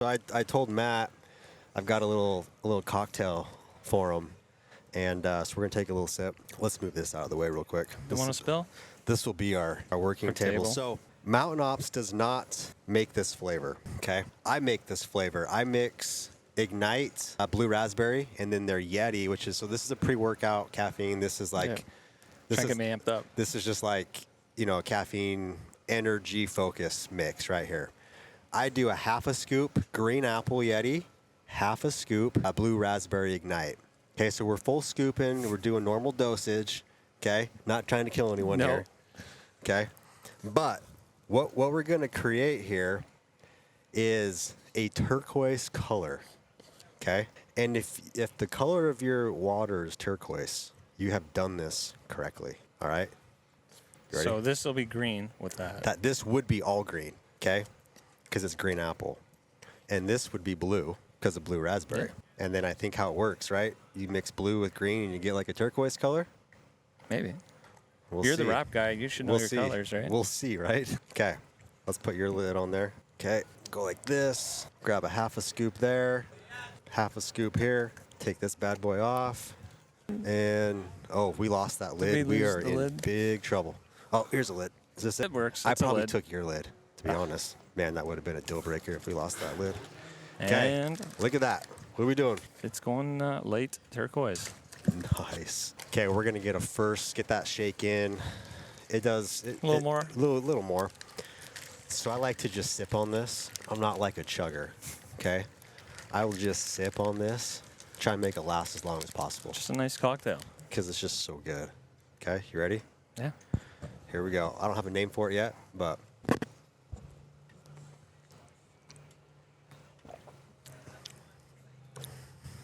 So I told Matt I've got a little cocktail for him, and so we're gonna take a little sip. Let's move this out of the way real quick. You want to spill? This will be our working table. So Mountain Ops does not make this flavor. Okay, I make this flavor. I mix Ignite, blue raspberry, and then their Yeti, which is this is a pre-workout caffeine. This is like trying to get me amped up. This is just like a caffeine energy focus mix right here. I do a half a scoop green apple Yeti, half a scoop blue raspberry Ignite. Okay, so we're full scooping. We're doing normal dosage. Okay, not trying to kill anyone here. Okay, but what we're gonna create here is a turquoise color. Okay, and if the color of your water is turquoise, you have done this correctly. All right. So this will be green with that. This would be all green. Okay. Because it's green apple, and this would be blue because of blue raspberry. Yeah. And then I think how it works, right? You mix blue with green, and you get like a turquoise color. Maybe. You're the wrap guy. You should know your colors, right? We'll see, right? Okay. Let's put your lid on there. Okay. Go like this. Grab a half a scoop there, half a scoop here. Take this bad boy off, and we lost that lid. We are in big trouble. Oh, here's a lid. Is this it? It works. I probably took your lid, to be honest. Man, that would have been a deal breaker if we lost that lid. Okay, and look at that. What are we doing? It's going late turquoise. Nice. Okay, we're gonna get that shake in. It does a little more. Little more. So I like to just sip on this. I'm not like a chugger. Okay, I will just sip on this. Try and make it last as long as possible. Just a nice cocktail. Because it's just so good. Okay, you ready? Yeah. Here we go. I don't have a name for it yet, but.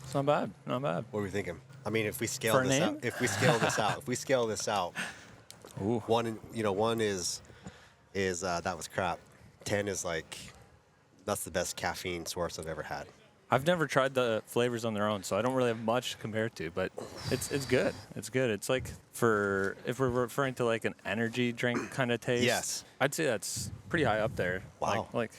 It's not bad. Not bad. What are we thinking? I mean, if we scale this out, Ooh. one is that was crap. 10 is like, that's the best caffeine source I've ever had. I've never tried the flavors on their own, so I don't really have much to compare it to, but it's good. It's good. It's like if we're referring to like an energy drink kind of taste. Yes. I'd say that's pretty high up there. Wow. Like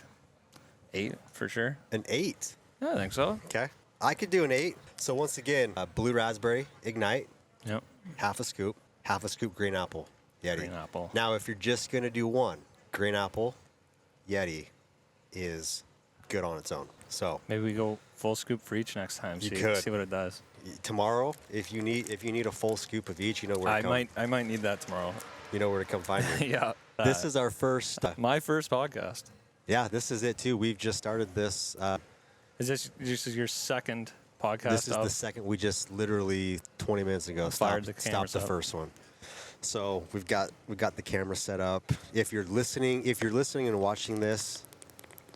8 for sure. An 8? Yeah, I think so. Okay. I could do an 8. So once again, blue raspberry, Ignite. Yep. Half a scoop green apple, Yeti. Green apple. Now, if you're just going to do one, green apple, Yeti is good on its own. So maybe we go full scoop for each next time. See what it does. Tomorrow, if you need a full scoop of each, you know where to come. I might need that tomorrow. You know where to come find me. Yeah. This is our first. My first podcast. Yeah, this is it too. We've just started this. This is your second podcast? This is the second. We just literally 20 minutes ago stopped the first one. So we've got the camera set up. If you're listening and watching this,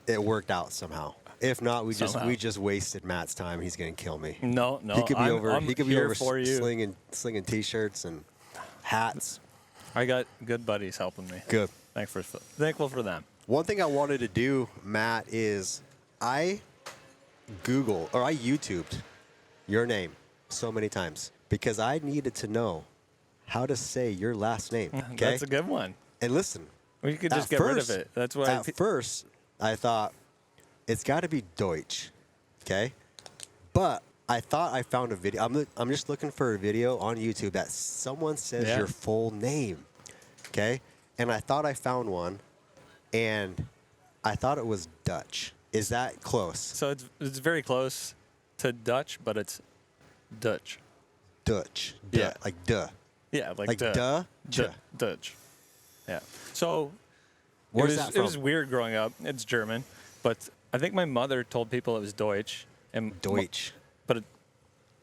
it worked out somehow. If not, we just wasted Matt's time. He's gonna kill me. No. He could be over for you. slinging t-shirts and hats. I got good buddies helping me. Good. Thankful for them. One thing I wanted to do, Matt, is I YouTubed your name so many times because I needed to know how to say your last name. Okay? That's a good one. And listen, we could just get rid of it. That's why. At first, I thought it's got to be Doetsch, okay? But I thought I found a video. I'm just looking for a video on YouTube that someone says your full name, okay? And I thought I found one, and I thought it was Dutch. Is that close? So it's very close to Dutch, but it's Dutch. Dutch. Yeah. Like duh. Yeah, like duh. Dutch. Yeah. So where's that from? It was weird growing up. It's German, but I think my mother told people it was Deutsch. Deutsch. But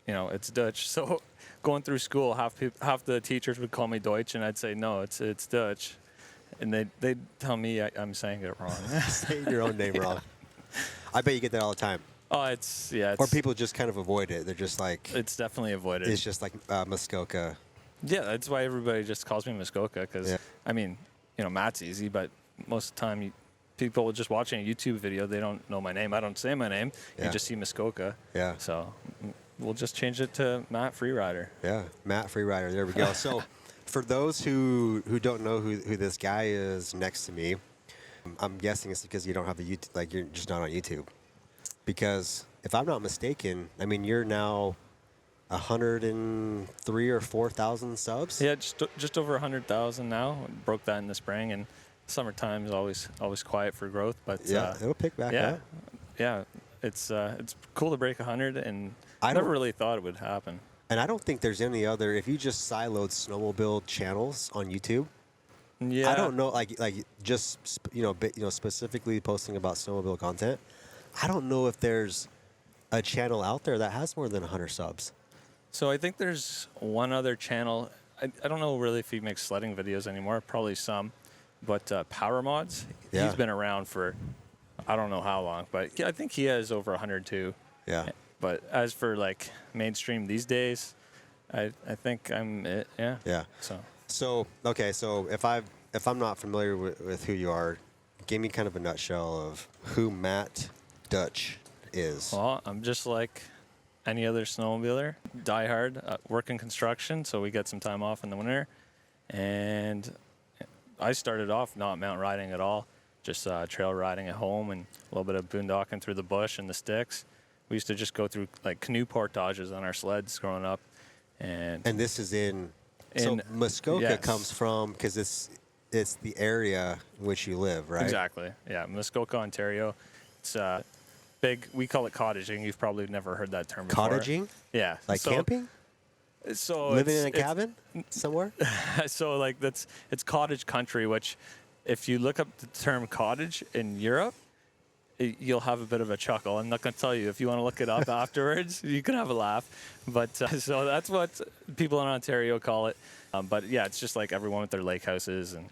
it's Dutch. So going through school, half the teachers would call me Deutsch, and I'd say no, it's Dutch, and they'd tell me I'm saying it wrong. Saying your own name wrong. I bet you get that all the time. Oh, it's. Or people just kind of avoid it. They're just like. It's definitely avoided. It's just like Muskoka. Yeah, that's why everybody just calls me Muskoka because, I mean, Matt's easy, but most of the time people just watching a YouTube video, they don't know my name. I don't say my name. Yeah. You just see Muskoka. Yeah. So we'll just change it to Matt Freerider. Yeah, Matt Freerider. There we go. So for those who don't know who this guy is next to me, I'm guessing it's because you don't have a YouTube, like you're just not on YouTube. Because if I'm not mistaken, I mean, you're now 103 or 4,000 subs. Yeah, just over 100,000 now. Broke that in the spring, and summertime is always quiet for growth. But Yeah, it'll pick back up. Yeah, it's cool to break 100, and I I never don't- really thought it would happen. And I don't think there's any other. If you just siloed snowmobile channels on YouTube, Yeah, I don't know, like just specifically posting about snowmobile content. I don't know if there's a channel out there that has more than 100 subs. So I think there's one other channel. I don't know really if he makes sledding videos anymore. Probably some, but Power Mods. Yeah. He's been around for I don't know how long, but I think he has over 100 too. Yeah. But as for like mainstream these days, I think I'm it. Yeah. Yeah. So okay, so if I'm not familiar with who you are, give me kind of a nutshell of who Matt Doetsch is. Well, I'm just like any other snowmobiler, die hard, work in construction, so we get some time off in the winter. And I started off not mountain riding at all, just trail riding at home and a little bit of boondocking through the bush and the sticks. We used to just go through like canoe portages on our sleds growing up. And this is so Muskoka yes. comes from, because it's the area in which you live, right? Exactly. Yeah, Muskoka, Ontario. It's big. We call it cottaging. You've probably never heard that term before. Cottaging? Yeah. Like camping? So Living in a cabin somewhere? So like it's cottage country, which if you look up the term cottage in Europe, you'll have a bit of a chuckle. I'm not going to tell you. If you want to look it up afterwards, you can have a laugh. But so that's what people in Ontario call it. But yeah, it's just like everyone with their lake houses and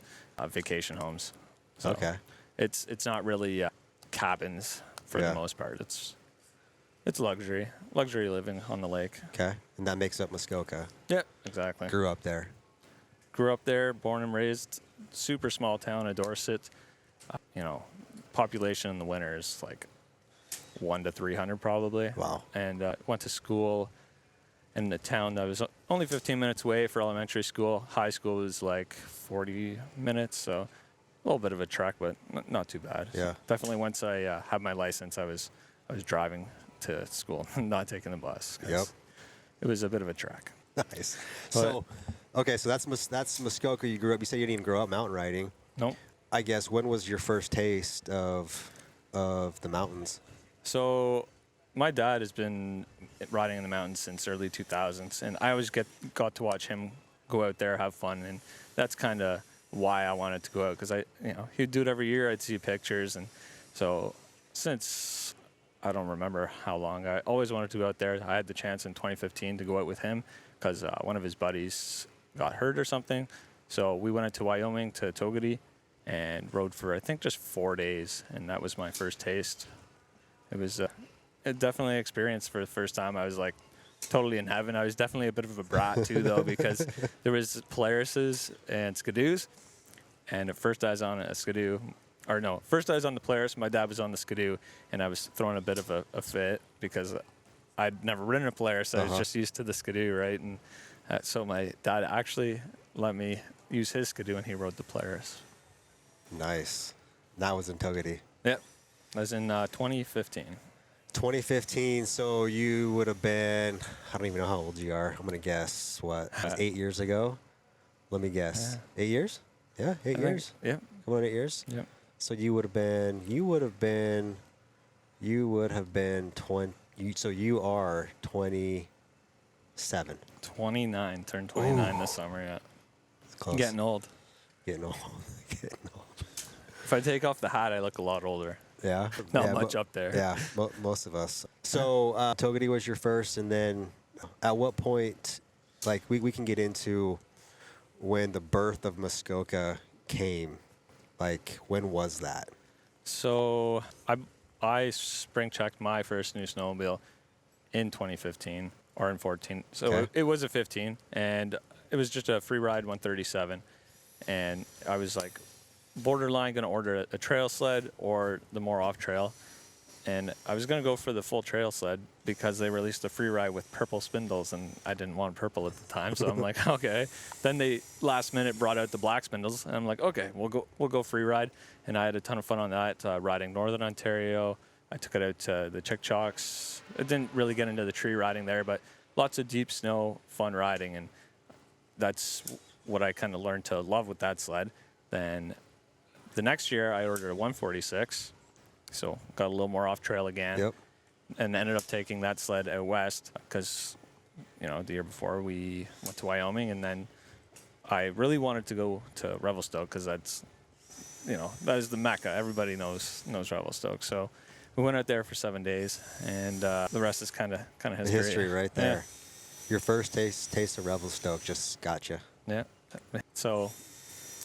vacation homes. So Okay. It's not really cabins for the most part. It's luxury living on the lake. Okay. And that makes up Muskoka. Yeah, exactly. Grew up there. Grew up there, born and raised. Super small town of Dorset. Population in the winter is like 1 to 300 probably. Wow. And went to school in the town that was only 15 minutes away for elementary school. High school was like 40 minutes, so a little bit of a trek, but not too bad. Yeah. Definitely once I had my license, I was driving to school, not taking the bus. 'Cause Yep. It was a bit of a trek. Nice. So, okay, so that's Muskoka. You grew up. You said you didn't even grow up mountain riding. Nope. I guess, when was your first taste of the mountains? So my dad has been riding in the mountains since early 2000s, and I always got to watch him go out there, have fun, and that's kind of why I wanted to go out, because he'd do it every year. I'd see pictures, and so since I don't remember how long, I always wanted to go out there. I had the chance in 2015 to go out with him because one of his buddies got hurt or something. So we went out to Wyoming to Togedy and rode for I think just 4 days, and that was my first taste. It was definitely an experience for the first time. I was like totally in heaven. I was definitely a bit of a brat too, though, because there was Polaris's and Skidoos, and at first I was on a Skidoo, or no, first I was on the Polaris. My dad was on the Skidoo, and I was throwing a bit of a fit because I'd never ridden a Polaris. I was just used to the Skidoo, right? And so my dad actually let me use his Skidoo, and he rode the Polaris. Nice. That was in Togedy. Yep. That was in 2015. 2015, so you would have been, I don't even know how old you are. I'm going to guess, what, 8 years ago? Let me guess. 8 years? Yeah, 8 years? Yep. Come on, 8 years? Yep. So you would have been 20, so you are 27. 29. Turned 29 this summer, yeah. Close. Getting old. Getting old. Getting old. If I take off the hat, I look a lot older. Yeah. Not much up there. Yeah, most of us. So Togedy was your first, and then at what point, like we can get into when the birth of Muskoka came. Like, when was that? So I spring checked my first new snowmobile in 2015 or in 14. So Okay. it was a 15, and it was just a Freeride 137, and I was like borderline going to order a trail sled or the more off trail, and I was going to go for the full trail sled because they released a Freeride with purple spindles, and I didn't want purple at the time, so I'm like, okay. Then they last minute brought out the black spindles, and I'm like, okay, we'll go Freeride, and I had a ton of fun on that, riding Northern Ontario, I took it out to the Chick Chalks. I didn't really get into the tree riding there, but lots of deep snow, fun riding, and that's what I kind of learned to love with that sled. Then the next year, I ordered a 146, so got a little more off trail again. Yep. And ended up taking that sled out west because, the year before we went to Wyoming, and then I really wanted to go to Revelstoke because that's, that is the Mecca. Everybody knows Revelstoke. So we went out there for 7 days, and the rest is kind of history. History right there. Yeah. Your first taste of Revelstoke just got you. Yeah. So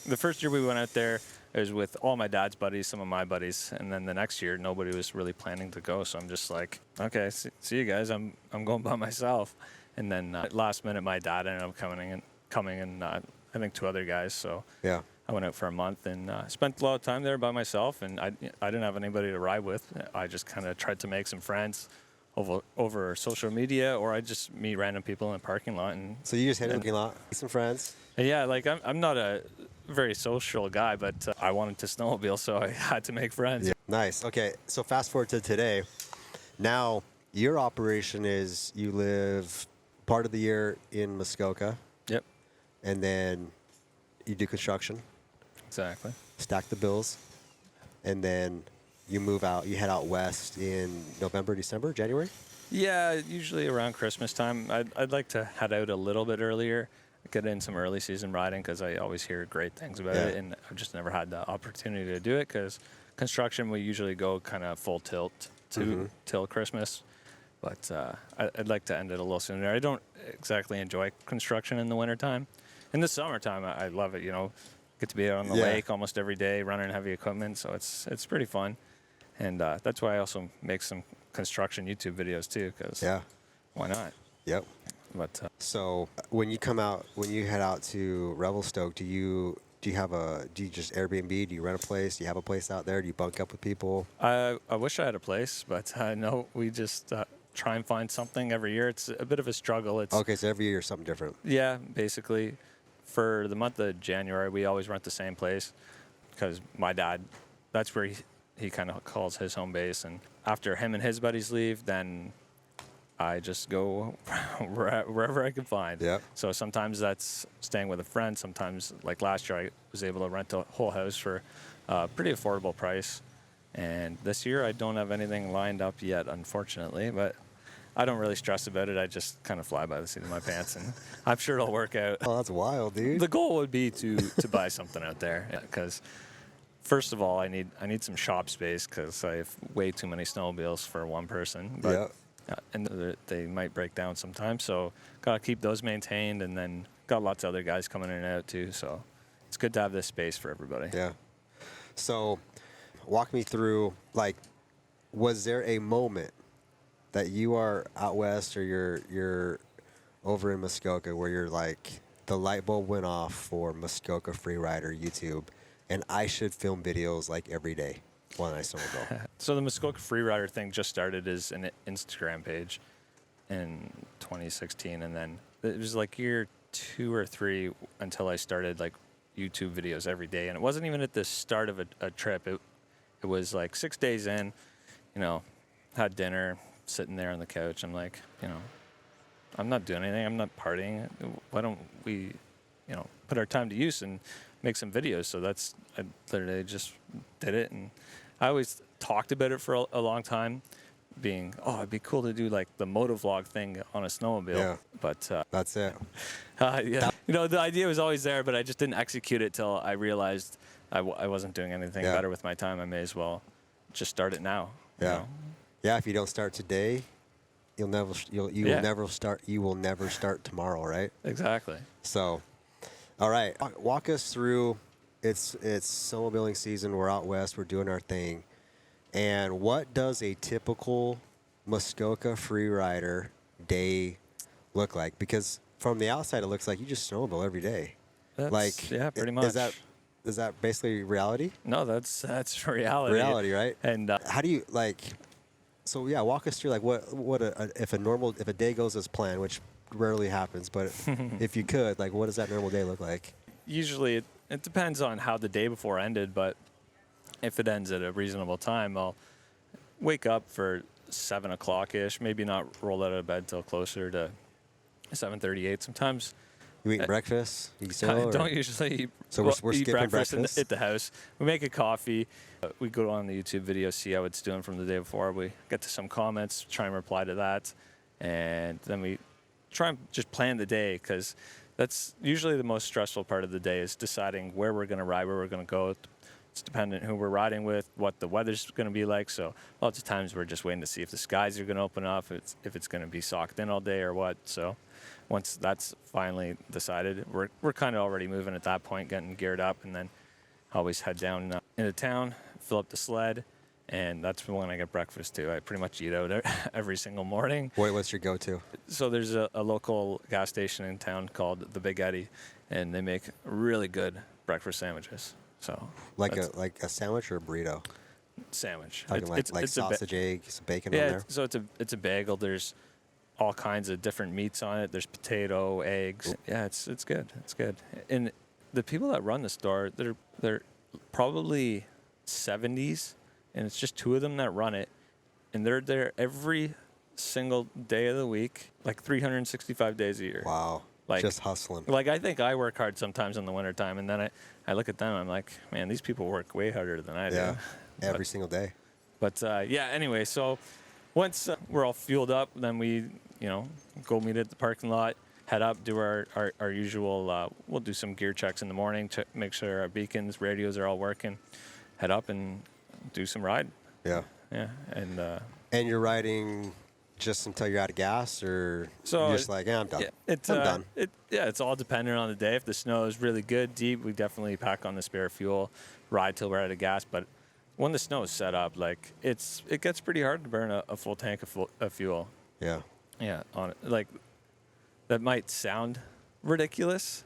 the first year we went out there, it was with all my dad's buddies, some of my buddies, and then the next year nobody was really planning to go. So I'm just like, okay, see you guys. I'm going by myself. And then last minute, my dad ended up coming, and I think 2 other guys. So yeah, I went out for a month and spent a lot of time there by myself. And I didn't have anybody to ride with. I just kind of tried to make some friends over social media, or I just meet random people in the parking lot. And so you just hit the parking lot, meet some friends. And yeah, like I'm not a very social guy, but I wanted to snowmobile, so I had to make friends. Yeah. Nice. Okay, so fast forward to today. Now your operation is you live part of the year in Muskoka. Yep. And then you do construction. Exactly. Stack the bills. And then you move out. You head out west in November, December, January? Yeah, usually around Christmas time. I'd like to head out a little bit earlier, get in some early season riding because I always hear great things about it, and I've just never had the opportunity to do it because construction we usually go kind of full tilt till Christmas. But I'd like to end it a little sooner. I don't exactly enjoy construction in the wintertime. In the summertime, I love it, Get to be out on the lake almost every day, running heavy equipment, so it's pretty fun. And that's why I also make some construction YouTube videos too, because why not? Yep. But so when you head out to Revelstoke, do you just Airbnb? Do you rent a place? Do you have a place out there? Do you bunk up with people? I wish I had a place, but no, we just try and find something every year. It's a bit of a struggle. Okay, so every year something different. Yeah, basically. For the month of January, we always rent the same place because my dad, that's where he kind of calls his home base. And after him and his buddies leave, then I just go wherever I can find. Yep. So sometimes that's staying with a friend. Sometimes, like last year, I was able to rent a whole house for a pretty affordable price. And this year, I don't have anything lined up yet, unfortunately. But I don't really stress about it. I just kind of fly by the seat of my pants, and I'm sure it'll work out. Oh, that's wild, dude. The goal would be to buy something out there because, first of all, I need some shop space because I have way too many snowmobiles for one person. But, and they might break down sometimes, so gotta keep those maintained. And then got lots of other guys coming in and out too, so it's good to have this space for everybody. Yeah. So, walk me through. Was there a moment that you are out west or you're over in Muskoka where you're like, the light bulb went off for Muskoka Freerider YouTube, and I should film videos like every day while I snowmobile? So the Muskoka Freerider thing just started as an Instagram page in 2016, and then it was like year 2 or 3 until I started like YouTube videos every day. And it wasn't even at the start of a trip. It was like 6 days in, had dinner, sitting there on the couch. I'm like, I'm not doing anything. I'm not partying. Why don't we, put our time to use and make some videos? So I literally just did it. And I always talked about it for a long time, being, it'd be cool to do like the motovlog thing on a snowmobile. Yeah. But that's it. Yeah. The idea was always there, but I just didn't execute it till I realized I wasn't doing anything better with my time. I may as well just start it now. Yeah. Yeah, if you don't start today, you will never start tomorrow, right? Exactly. So, all right, walk us through. It's snowmobiling season. We're out west. We're doing our thing. And what does a typical Muskoka Freerider day look like? Because from the outside, it looks like you just snowmobile every day. Pretty much. Is that basically reality? No, that's reality. Reality, right? And how do you So yeah, walk us through if a day goes as planned, which rarely happens, but if you could, what does that normal day look like? Usually it depends on how the day before ended, but if it ends at a reasonable time, I'll wake up for 7 o'clock ish. Maybe not roll out of bed till closer to 7:38. Sometimes You eating breakfast? You still, I or- don't usually eat, So we're eat skipping breakfast breakfast? at the house. We make a coffee. We go on the YouTube video, see how it's doing from the day before. We get to some comments, try and reply to that, and then we try and just plan the day, because that's usually the most stressful part of the day, is deciding where we're going to ride, where we're going to go. It's dependent who we're riding with, what the weather's going to be like. So lots of times we're just waiting to see if the skies are going to open up, if it's going to be socked in all day or what. So once that's finally decided, we're kind of already moving at that point, getting geared up, and then always head down into town, fill up the sled, and that's when I get breakfast too. I pretty much eat out every single morning. What's your go-to? So there's a local gas station in town called the Big Eddie, and they make really good breakfast sandwiches. So Like a sandwich or a burrito? sandwich. Talking like sausage, egg, some bacon on Yeah, there? so it's a bagel. There's all kinds of different meats on it. There's potato, eggs. Yeah, it's good. It's good. And the people that run the store, they're probably 70s, and it's just two of them that run it, and they're there every single day of the week, like 365 days a year. Wow. Like, just hustling. Like, I think I work hard sometimes in the wintertime, and then I look at them, I'm like, man, these people work way harder than I do. Yeah. Every single day. But yeah, anyway, so once we're all fueled up, then we, go meet at the parking lot, head up, do our usual, we'll do some gear checks in the morning, make sure our beacons, radios are all working, head up and do some ride. Yeah. Yeah, And you're riding just until you're out of gas, or so you're just like, I'm done. I'm done. It's all dependent on the day. If the snow is really good, deep, we definitely pack on the spare fuel, ride till we're out of gas. But when the snow is set up, like it gets pretty hard to burn a full tank of fuel. Yeah. Yeah, like that might sound ridiculous,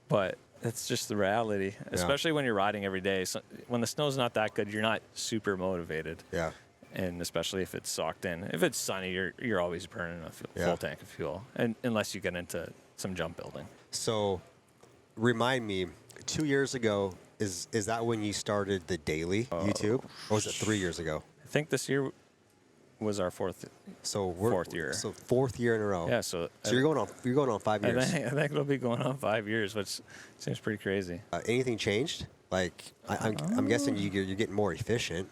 but it's just the reality. Especially when you're riding every day. So when the snow's not that good, you're not super motivated. Yeah. And especially if it's socked in. If it's sunny, you're always burning a full tank of fuel, and unless you get into some jump building. So, remind me, 2 years ago, is that when you started the daily YouTube, or was it 3 years ago? I think this year was our fourth year. So 4th year in a row. Yeah. So you're going on 5 years. I think it'll be going on 5 years, which seems pretty crazy. Anything changed? Like I'm guessing you're getting more efficient.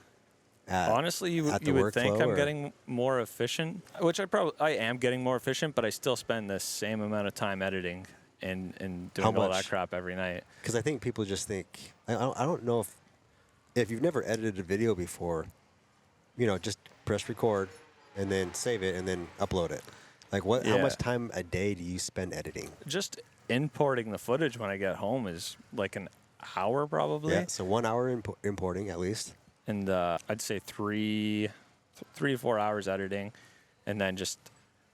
Honestly, you would think I'm getting more efficient, which I am getting more efficient, but I still spend the same amount of time editing and doing all that crap every night. Because I think people just think, I don't know if you've never edited a video before, just press record and then save it and then upload it. Like how much time a day do you spend editing? Just importing the footage when I get home is like an hour probably. Yeah, so 1 hour importing at least. And I'd say 3 to 4 hours editing, and then just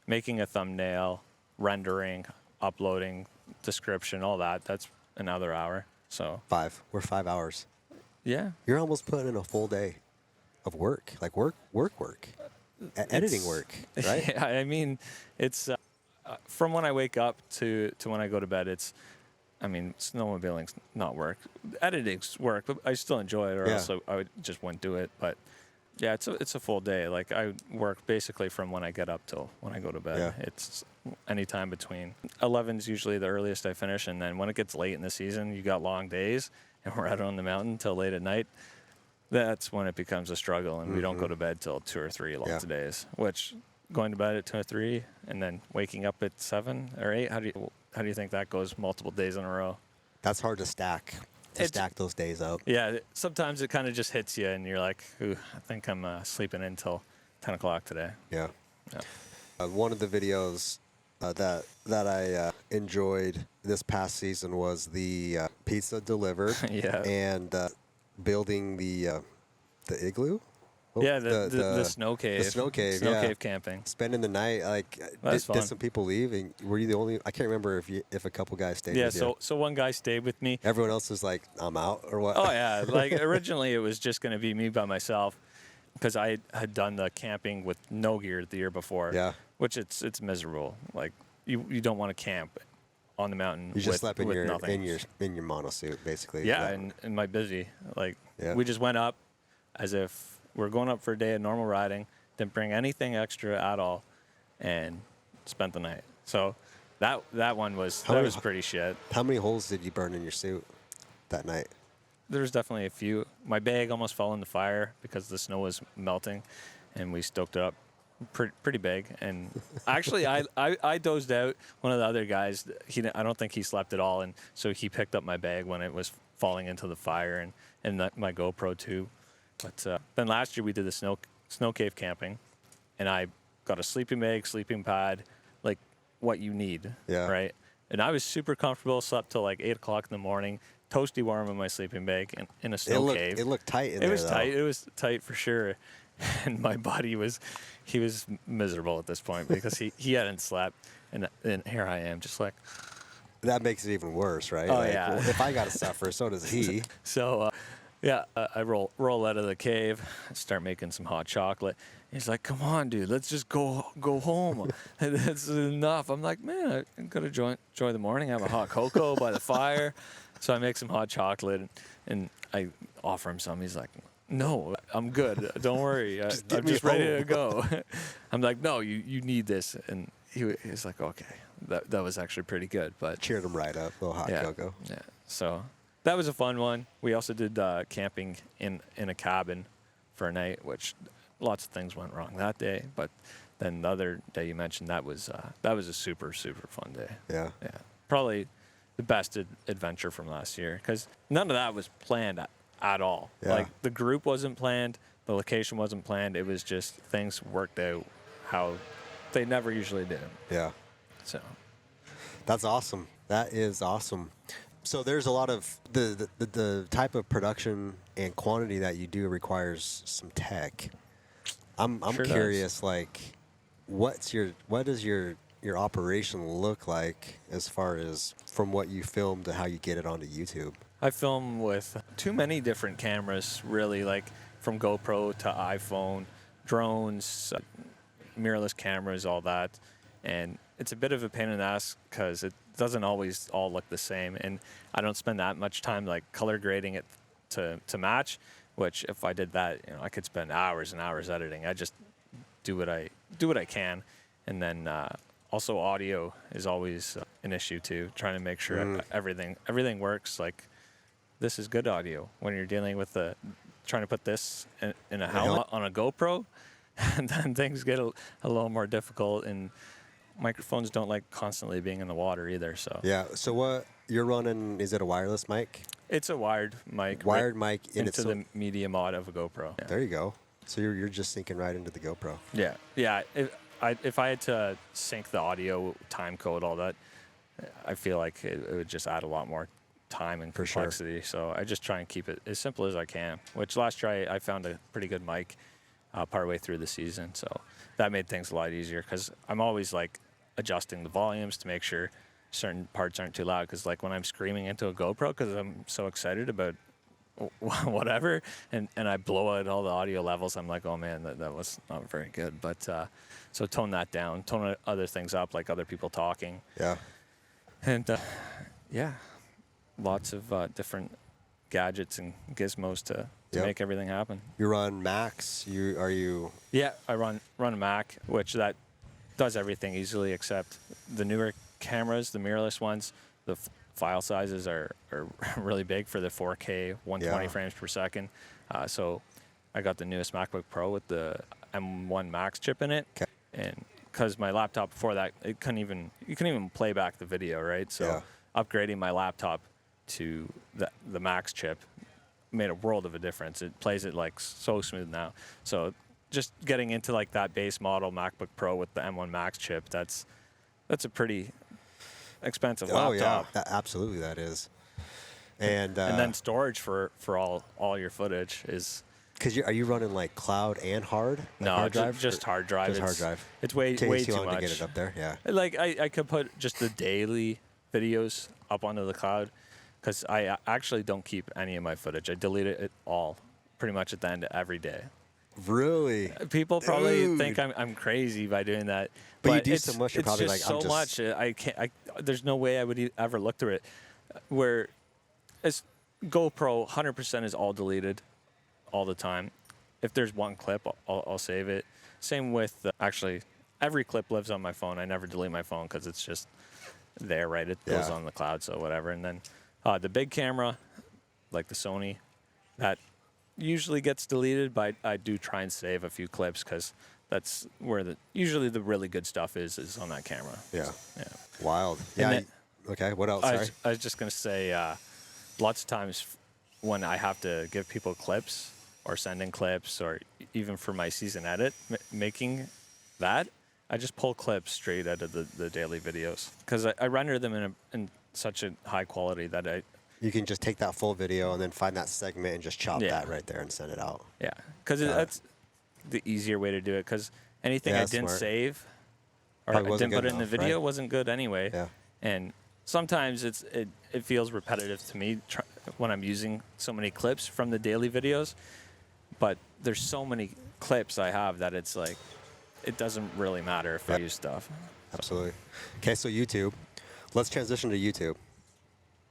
making a thumbnail, rendering, uploading, description, all that. That's another hour. So 5. We're 5 hours. Yeah. You're almost putting in a full day of work, like work. Editing work, right? Yeah, I mean, it's from when I wake up to when I go to bed. Snowmobiling's not work. Editing's work, but I still enjoy it, or else I just wouldn't do it. But yeah, it's a full day. Like I work basically from when I get up till when I go to bed. Yeah. It's any time between 11 is usually the earliest I finish, and then when it gets late in the season, you got long days, and we're out on the mountain till late at night. That's when it becomes a struggle, and we don't go to bed till 2 or 3 lots of days. Which going to bed at 2 or 3, and then waking up at 7 or 8. How do you think that goes multiple days in a row? That's hard to stack. Stack those days up. Yeah, sometimes it kind of just hits you, and you're like, "Ooh, I think I'm sleeping until 10 o'clock today." Yeah. One of the videos that I enjoyed this past season was the pizza delivered. Yeah. And building the igloo. Oh, yeah, the snow cave. The snow cave. Snow cave camping. Spending the night. Like, did some people leave? And were you the only? I can't remember if a couple guys stayed. with you. So one guy stayed with me. Everyone else was like, I'm out, or what? Oh yeah, like originally it was just going to be me by myself, because I had done the camping with no gear the year before. Yeah. Which it's miserable. Like you don't want to camp on the mountain. You just slept in your nothing. in your monosuit, basically. Yeah, and my busy. Like we just went up as if we're going up for a day of normal riding, didn't bring anything extra at all, and spent the night. So that one was pretty shit. How many holes did you burn in your suit that night? There was definitely a few. My bag almost fell in the fire because the snow was melting, and we stoked it up pretty big. And actually, I dozed out. One of the other guys, I don't think he slept at all, and so he picked up my bag when it was falling into the fire, and my GoPro too. But then last year we did the snow cave camping, and I got a sleeping bag, sleeping pad, like what you need, right? And I was super comfortable. Slept till like 8 o'clock in the morning. Toasty warm in my sleeping bag in a snow cave. It looked tight in there, It was tight. It was tight for sure. And my buddy was miserable at this point because he hadn't slept. And here I am, just like. That makes it even worse, right? Oh, like, yeah. Well, if I got to suffer, so does he. So, I roll out of the cave, start making some hot chocolate. He's like, "Come on, dude, let's just go home. That's enough." I'm like, "Man, I'm gonna enjoy the morning. Have a hot cocoa by the fire." So I make some hot chocolate, and I offer him some. He's like, "No, I'm good. Don't worry. I'm just ready to go." I'm like, "No, you need this." And he's like, "Okay." That was actually pretty good. But cheered him right up. A little hot cocoa. Yeah. So that was a fun one. We also did camping in a cabin for a night, which lots of things went wrong that day. But then the other day you mentioned, that was a super, super fun day. Yeah. Yeah. Probably the best adventure from last year, because none of that was planned at all. Yeah. Like the group wasn't planned, the location wasn't planned. It was just things worked out how they never usually did. Yeah. So that's awesome. That is awesome. So there's a lot of the type of production and quantity that you do requires some tech. I'm Sure curious, does. like, what does your operation look like as far as from what you film to how you get it onto YouTube? I film with too many different cameras, really, like from GoPro to iPhone, drones, mirrorless cameras, all that. And it's a bit of a pain in the ass because it doesn't always all look the same. And I don't spend that much time like color grading it to match, which if I did that, I could spend hours and hours editing. I just do what I can. And then also audio is always an issue too, trying to make sure everything works. Like, this is good audio when you're dealing with trying to put this in a helmet on a GoPro, and then things get a little more difficult, and microphones don't like constantly being in the water either. So yeah. So what you're running, is it a wireless mic? It's a wired mic. Wired mic into the media mod of a GoPro. Yeah. There you go. So you're just syncing right into the GoPro. Yeah. Yeah. If I had to sync the audio, time code, all that, I feel like it would just add a lot more time and complexity. So I just try and keep it as simple as I can, which last year I found a pretty good mic partway through the season. So that made things a lot easier because I'm always like adjusting the volumes to make sure certain parts aren't too loud. Because like when I'm screaming into a GoPro because I'm so excited about whatever, and I blow out all the audio levels, I'm like, oh man, that was not very good. But so tone that down, tone other things up, like other people talking. Yeah. And yeah, lots of different gadgets and gizmos to make everything happen. You run Macs? Yeah, I run a Mac, which that does everything easily except the newer cameras, the mirrorless ones. The file sizes are really big for the 4K, 120 frames per second. So I got the newest MacBook Pro with the M1 Max chip in it. Okay. And because my laptop before that, you couldn't even play back the video, right? So upgrading my laptop to the Max chip made a world of a difference. It plays it like so smooth now. So just getting into like that base model MacBook Pro with the M1 Max chip, that's a pretty expensive laptop. Oh yeah, absolutely that is. And then storage for all your footage is. Because are you running like cloud and hard? No, hard drive? Just hard drive. Just hard drive. It's way too much to get it up there. Yeah. Like I could put just the daily videos up onto the cloud, because I actually don't keep any of my footage. I delete it all, pretty much at the end of every day. Really? People probably think I'm crazy by doing that. But you do so much. You're probably just like, so much. I can't. There's no way I would ever look through it. Where, as GoPro, 100% is all deleted, all the time. if there's one clip, I'll save it. Same with actually every clip lives on my phone. I never delete my phone because it's just there, right? It goes on the cloud, so whatever. And then the big camera, like the Sony, that usually gets deleted, but I do try and save a few clips because that's where usually the really good stuff is on that camera. Yeah. Yeah. Wild. Yeah. Then, okay. What else? Sorry. I was just gonna say, lots of times when I have to give people clips or send in clips, or even for my season edit, making that, I just pull clips straight out of the daily videos because I render them in such a high quality that You can just take that full video and then find that segment and just chop that right there and send it out. Yeah, because that's the easier way to do it. Because anything I didn't save or I didn't put it in the video wasn't good anyway. Yeah. And sometimes it feels repetitive to me when I'm using so many clips from the daily videos. But there's so many clips I have that it's like it doesn't really matter if I use stuff. Absolutely. Okay, so YouTube. Let's transition to YouTube.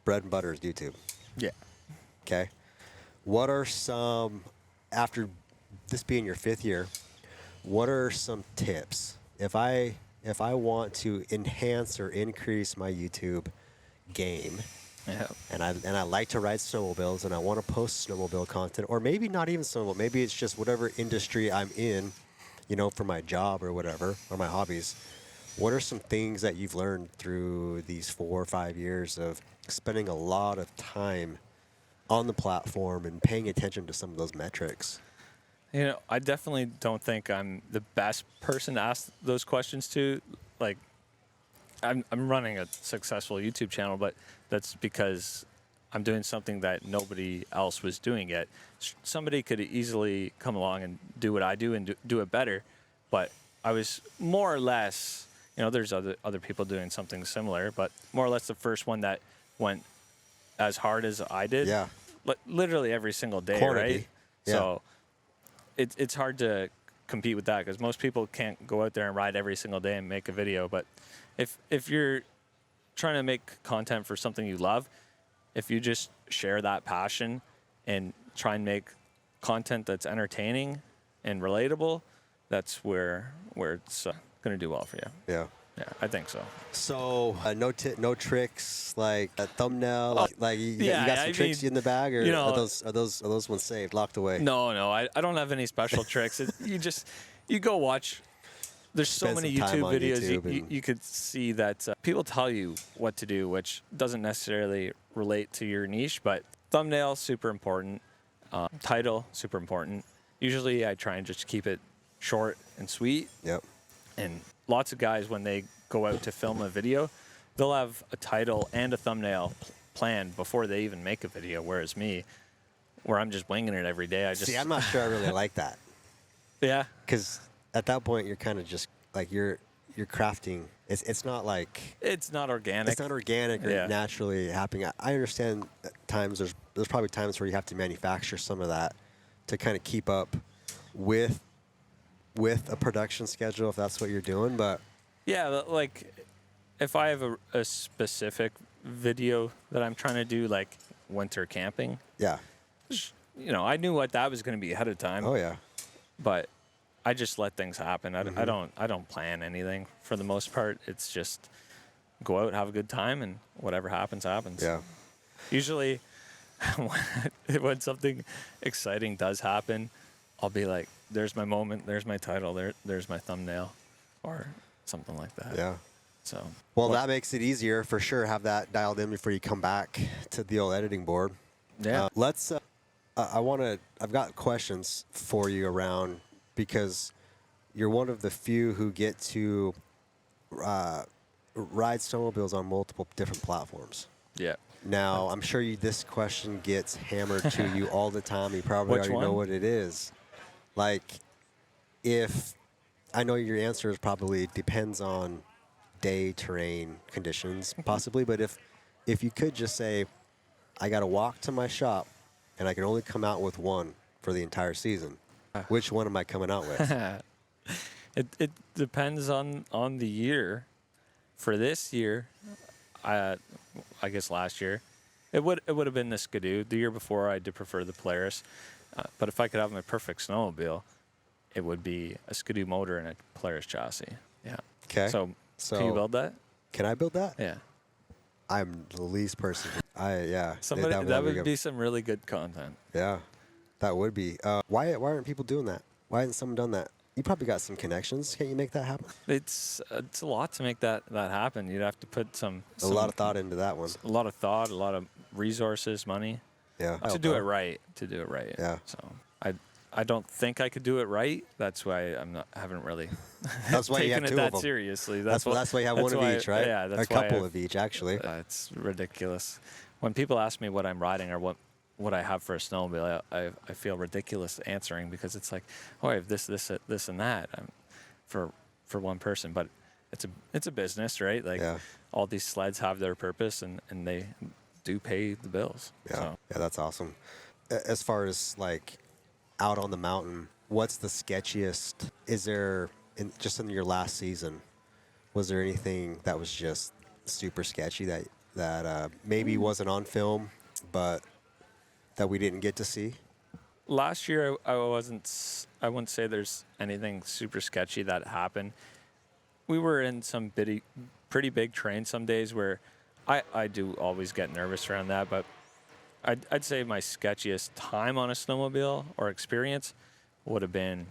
Bread and butter is YouTube. Yeah. Okay. What are some, after this being your 5th year, what are some tips if I want to enhance or increase my YouTube game? Yeah. And I like to ride snowmobiles and I want to post snowmobile content, or maybe not even snowmobile. Maybe it's just whatever industry I'm in, for my job or whatever, or my hobbies. What are some things that you've learned through these 4 or 5 years of spending a lot of time on the platform and paying attention to some of those metrics? I definitely don't think I'm the best person to ask those questions to. Like, I'm running a successful YouTube channel, but that's because I'm doing something that nobody else was doing yet. Somebody could easily come along and do what I do and do it better, but I was more or less, there's other people doing something similar, but more or less the first one that went as hard as I did. Yeah. Literally every single day, Quantity. right? Yeah. So it's hard to compete with that because most people can't go out there and ride every single day and make a video. But if you're trying to make content for something you love, if you just share that passion and try and make content that's entertaining and relatable, that's where it's going to do well for you. Yeah. Yeah, I think so. So no tricks like a thumbnail, like you got some tricks in the bag, or are those ones saved, locked away? No, I don't have any special tricks. You go watch. There's so many YouTube videos you could see that people tell you what to do, which doesn't necessarily relate to your niche, but thumbnail, super important. Title, super important. Usually I try and just keep it short and sweet. Yep. And lots of guys, when they go out to film a video, they'll have a title and a thumbnail planned before they even make a video, whereas me, where I'm just winging it every day, See, I'm not sure I really like that. Yeah. Because at that point, you're kind of just like you're crafting. It's not like it's not organic. It's not organic or naturally happening. I understand at times there's probably times where you have to manufacture some of that to kind of keep up with a production schedule if that's what you're doing. But yeah, like if I have a specific video that I'm trying to do, like winter camping. Yeah. I knew what that was going to be ahead of time. Oh yeah. But I just let things happen. I don't plan anything for the most part. It's just go out, have a good time, and whatever happens, happens. Yeah. Usually, when something exciting does happen, I'll be like, "There's my moment. There's my title. There's my thumbnail," or something like that. Yeah. So. Well, that makes it easier for sure. Have that dialed in before you come back to the old editing board. Yeah. Let's. I've got questions for you around, because you're one of the few who get to ride snowmobiles on multiple different platforms. Yeah. Now, I'm sure this question gets hammered to you all the time. You probably already know what it is. Like, I know your answer is probably depends on day, terrain, conditions, possibly. But if you could just say, I got to walk to my shop, and I can only come out with one for the entire season, which one am I coming out with? It depends on the year. For this year, I guess last year, it would have been the Skidoo. The year before, I did prefer the Polaris. But if I could have my perfect snowmobile, it would be a skidoo motor and a Polaris chassis. Yeah. Okay. So can you build that? Can I build that? Yeah. I'm the least person. Somebody that would be some really good content. Yeah, that would be. Why aren't people doing that? Why hasn't someone done that? You probably got some connections. Can't you make that happen? It's a lot to make that happen. You'd have to put a lot of thought into that one. A lot of thought, a lot of resources, money. Yeah. To do it right. Yeah. So I don't think I could do it right. That's why I haven't really that's why you have taken two it of that them. seriously. That's why you have one of each, right? Yeah, that's a couple of each, actually. It's ridiculous. When people ask me what I'm riding or what I have for a snowmobile, I feel ridiculous answering because it's like, oh, I have this, and that for one person. But it's a business, right? Like all these sleds have their purpose and they do pay the bills. Yeah, So. Yeah, that's awesome. As far as like out on the mountain, what's the sketchiest? Is there just in your last season, was there anything that was just super sketchy that maybe wasn't on film, but that we didn't get to see? Last year, I wouldn't say there's anything super sketchy that happened. We were in some pretty big terrain some days where I do always get nervous around that, but I'd say my sketchiest time on a snowmobile or experience would have been,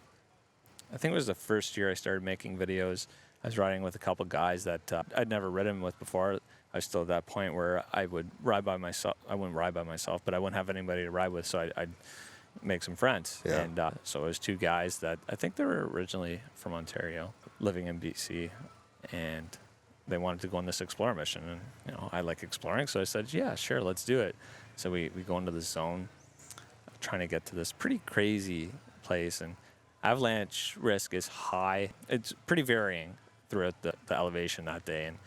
I think it was the first year I started making videos. I was riding with a couple guys that I'd never ridden with before. I was still at that point where I would ride by myself. I wouldn't ride by myself, but I wouldn't have anybody to ride with, so I'd make some friends. Yeah. And so it was two guys that I think they were originally from Ontario, living in BC, and they wanted to go on this Explorer mission. And I like exploring, so I said, yeah, sure, let's do it. So we go into the zone, trying to get to this pretty crazy place, and avalanche risk is high. It's pretty varying throughout the elevation that day, and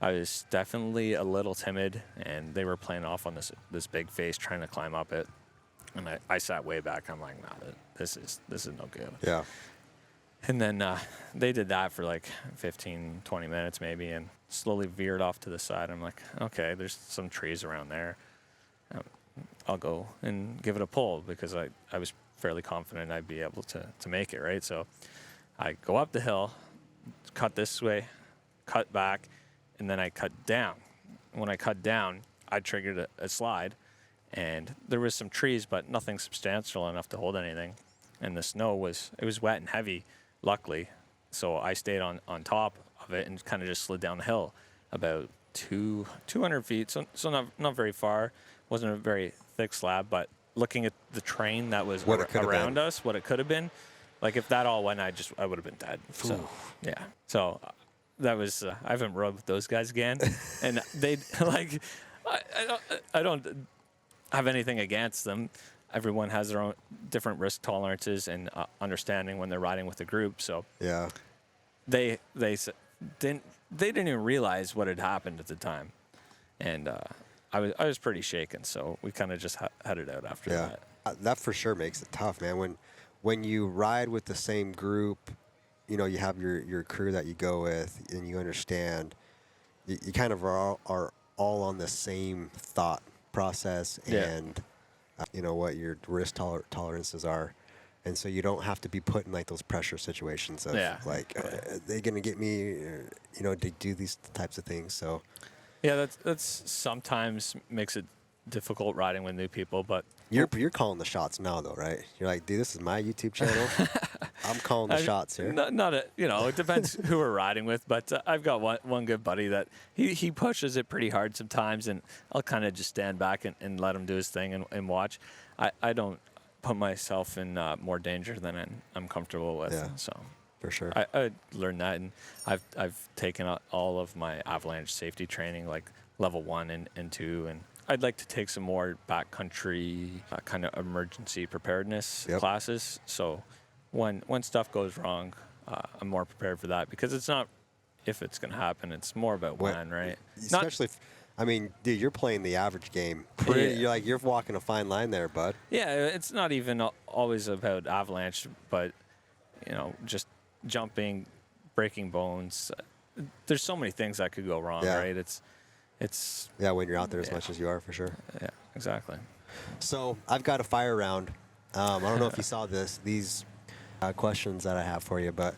I was definitely a little timid, and they were playing off on this big face trying to climb up it, and I sat way back. I'm like, nah, this is no good. Yeah. And then they did that for like 15, 20 minutes maybe, and slowly veered off to the side. I'm like, okay, there's some trees around there. I'll go and give it a pull because I was fairly confident I'd be able to make it, right? So I go up the hill, cut this way, cut back, and then I cut down. When I cut down, I triggered a slide, and there was some trees, but nothing substantial enough to hold anything. And the snow was wet and heavy, luckily. So I stayed on top of it and kind of just slid down the hill about 200 feet, so not very far. Wasn't a very thick slab, but looking at the terrain that was around us, what it could have been, like if that all went, I would have been dead. So yeah, so that was I haven't rode with those guys again, and they like I don't have anything against them. Everyone has their own different risk tolerances and understanding when they're riding with a group. So yeah, they didn't even realize what had happened at the time, and I was pretty shaken. So we kind of just headed out after that. That for sure makes it tough, man. When you ride with the same group, you have your crew that you go with, and you understand, you kind of are all on the same thought process and what your risk tolerances are, and so you don't have to be put in like those pressure situations of are they gonna get me, to do these types of things. So yeah, that's sometimes makes it difficult riding with new people, but you're calling the shots now, though, right? You're like, dude, this is my YouTube channel. I'm calling the shots here. It depends who we're riding with, but I've got one good buddy that he pushes it pretty hard sometimes, and I'll kind of just stand back and let him do his thing and watch. I don't put myself in more danger than I'm comfortable with. Yeah, so for sure. I learned that, and I've taken all of my avalanche safety training, like level 1 and 2, and I'd like to take some more backcountry kind of emergency preparedness classes. So when stuff goes wrong, I'm more prepared for that, because it's not if it's going to happen, it's more about when, right? Especially dude, you're playing the average game. You're walking a fine line there, bud. Yeah, it's not even always about avalanche, but just jumping, breaking bones. There's so many things that could go wrong, right? It's when you're out there as much as you are, for sure. Yeah, exactly. So I've got a fire round I don't know if you saw these questions that I have for you, but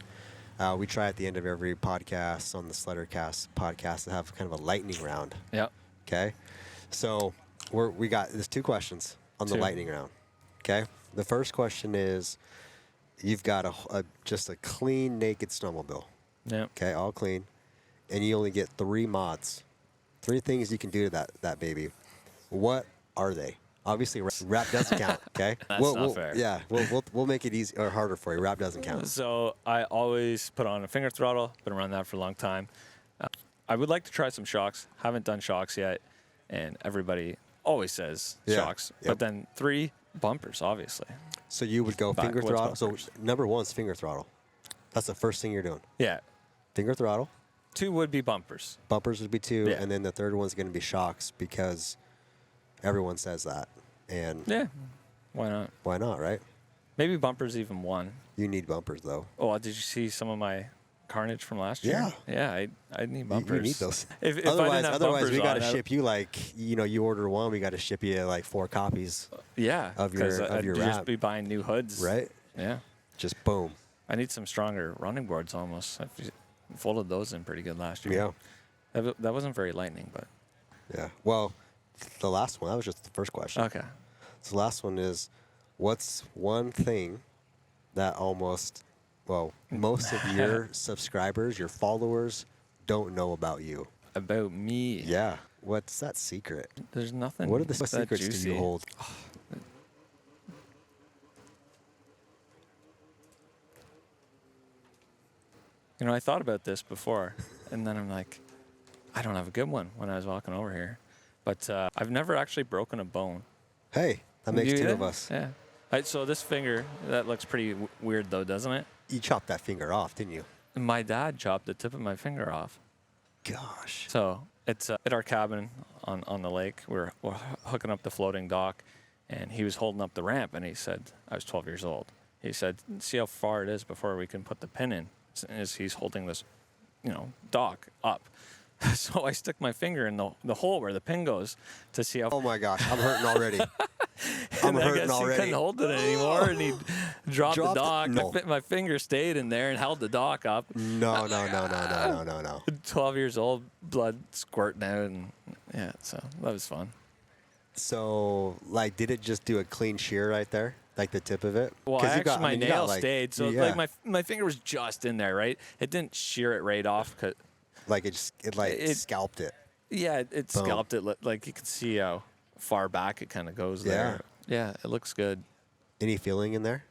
we try at the end of every podcast on the SledWraps podcast to have kind of a lightning round. Yep. Okay. So there's 2 questions on the lightning round. Okay. The first question is, you've got just a clean, naked snowmobile. Yeah. Okay, all clean, and you only get 3 mods, 3 things you can do to that baby. What are they? Obviously, wrap doesn't count. Okay. That's not fair. Yeah, we'll make it easy or harder for you. Wrap doesn't count. So I always put on a finger throttle. Been around that for a long time. I would like to try some shocks. Haven't done shocks yet, and everybody always says shocks. Yep. But then 3 bumpers, obviously. So you would go finger throttle. So number 1 is finger throttle. That's the first thing you're doing. Yeah. Finger throttle. 2 would be bumpers. Bumpers would be 2, Yeah. and then the third one's going to be shocks because everyone says that. And Yeah. Why not? why not, right? Maybe bumpers even 1. You need bumpers though. Oh, did you see some of my carnage from last year? Yeah. Yeah, I need bumpers. You need those. If I otherwise, didn't have bumpers we got to on, ship you you order 1, we got to ship you like 4 copies. Yeah. of your 'cause I'd just wrap. be buying new hoods. Right? Yeah. Just boom. I need some stronger running boards almost. I folded those in pretty good last year. Yeah. That wasn't very lightning, but. Yeah. Well, the last one, that was just the first question. Okay. So the last one is, what's one thing that most of your subscribers, your followers, don't know about you? About me. Yeah. What's that secret? There's nothing. What are the that secrets do juicy. you hold? You know, I thought about this before, and then I'm like, I don't have a good one when I was walking over here. But I've never actually broken a bone. Hey, that makes You 2 either? of us. Yeah. So this finger, that looks pretty weird though, doesn't it? You chopped that finger off, didn't you? My dad chopped the tip of my finger off. Gosh. So it's at our cabin on the lake. We're hooking up the floating dock, and he was holding up the ramp, and he said, I was 12 years old. He said, see how far it is before we can put the pin in. As he's holding this, dock up. So I stick my finger in the hole where the pin goes to see how. Oh my gosh, I'm hurting already. And I guess he couldn't hold it anymore, and he dropped the dock. No. My finger stayed in there and held the dock up. No. 12 years old, blood squirting out, and yeah, so that was fun. So, did it just do a clean shear right there? Like the tip of it? Well, my nail stayed, so yeah. my finger was just in there, right? It didn't shear it right off. It scalped it. Yeah, it Boom. scalped it. Like you can see how far back it kind of goes there. Yeah, it looks good. Any feeling in there?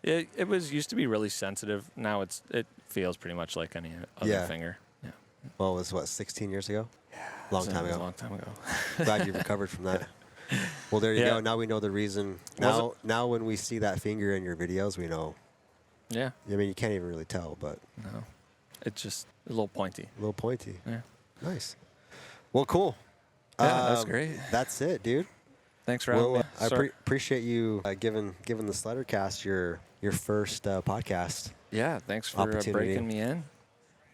It used to be really sensitive. Now it feels pretty much like any other finger. Yeah. Well, it was what, 16 years ago? Yeah. Long time ago. A long time ago. Glad you recovered from that. Well, there you go. Now we know the reason. Now when we see that finger in your videos, we know. Yeah. I mean, you can't even really tell, but No. It's just a little pointy. a little pointy. Yeah. Nice. Well, cool. Yeah, that's great. That's it, dude. Thanks for having me. I appreciate you giving the SledWraps your first podcast. Yeah, thanks for opportunity. breaking me in.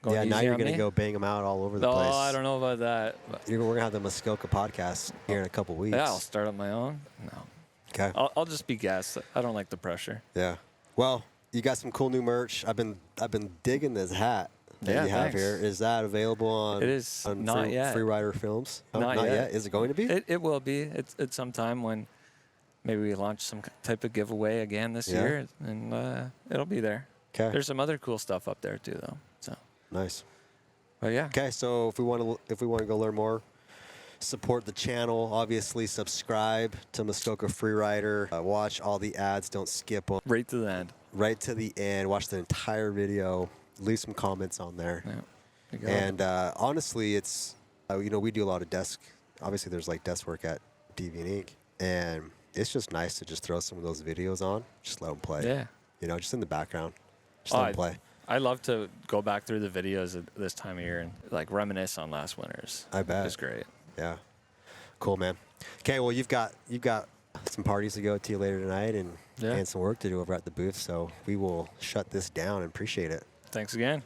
Going Yeah, now easy you're on going to me. go bang them out all over the Oh, place. I don't know about that. But We're going to have the Muskoka podcast here in a couple weeks. yeah, I'll start up my own. No. Okay. I'll just be guest. I don't like the pressure. Yeah. Well, you got some cool new merch. I've been digging this hat that you have thanks. here. Is that available on? It is on not yet. Freerider Films. Oh, Not yet. Is it going to be? It will be. It's some time when maybe we launch some type of giveaway again this year, and it'll be there. Okay. There's some other cool stuff up there too, though. So. Nice. But yeah. Okay, so if we want to go learn more, support the channel. Obviously, subscribe to Muskoka Freerider. Watch all the ads. Don't skip them. Right to the end. Right to the end. Watch the entire video. Leave some comments on there. Yeah. You got And honestly, it's we do a lot of desk. Obviously, there's desk work at DV and Ink, and it's just nice to just throw some of those videos on. Just let them play. Yeah. Just in the background. Just let them play. I love to go back through the videos at this time of year and reminisce on last winters. I bet. It's great. Yeah. Cool, man. Okay, well, you've got some parties to go to later tonight and some work to do over at the booth, so we will shut this down and appreciate it. Thanks again.